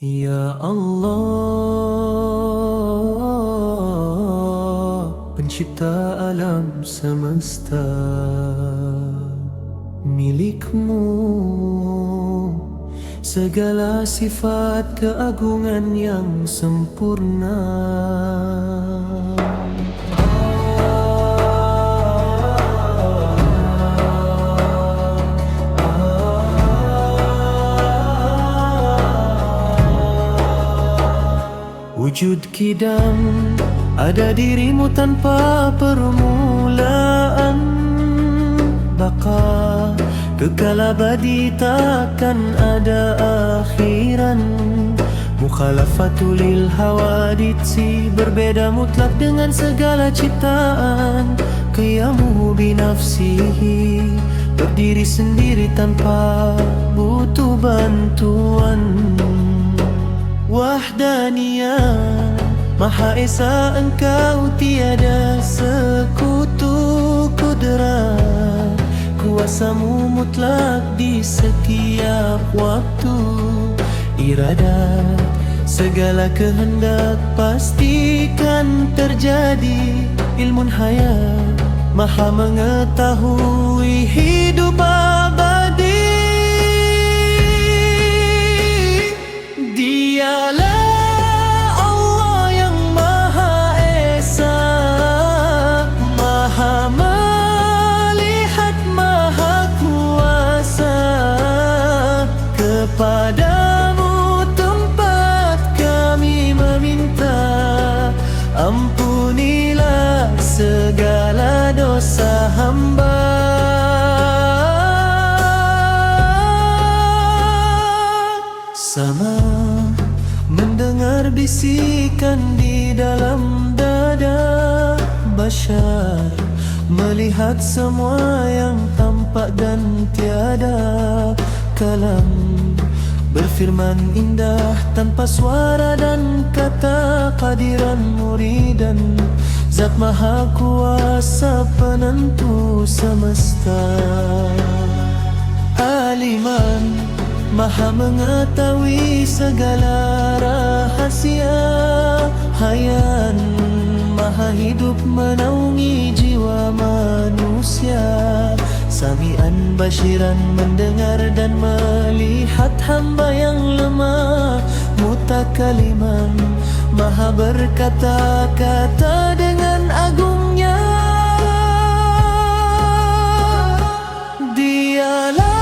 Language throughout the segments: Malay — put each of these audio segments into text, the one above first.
Ya Allah, pencipta alam semesta, milik-Mu segala sifat keagungan yang sempurna. Wujud kidam, ada dirimu tanpa permulaan. Baka kekal abadi, takkan ada akhiran. Mukhalafatul lil hawaditsi, berbeda mutlak dengan segala ciptaan. Qiyamuhu binafsihi, berdiri sendiri tanpa butuh bantuan. Wahdaniyah, Maha Esa Engkau, tiada sekutu. Kudrat, kuasamu mutlak di setiap waktu. Iradat, segala kehendak pastikan terjadi. Ilmun hayat, Maha mengetahui hidup abadi. Dialah Allah yang Maha Esa, Maha melihat, Maha kuasa. Kepadamu tempat kami meminta, ampunilah segala dosa hamba. Sama mendengar bisikan di dalam dada Bashar, melihat semua yang tampak dan tiada kalam. Berfirman indah tanpa suara dan kata, qadiran muridan, Zat Maha Kuasa penentu semesta. Aliman, Maha mengetahui segala rahasia. Hayan, Maha hidup menaungi jiwa manusia. Sami'an basyiran, mendengar dan melihat hamba yang lemah. Mutakaliman, Maha berkata-kata dengan agungnya. Dialah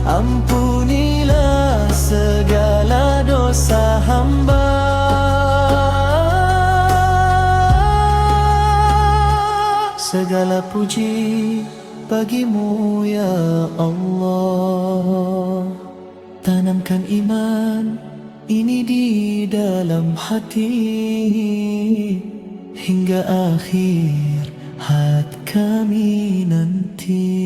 ampunilah segala dosa hamba. Segala puji bagimu ya Allah. Tanamkan iman ini di dalam hati, hingga akhir hayat kami nanti.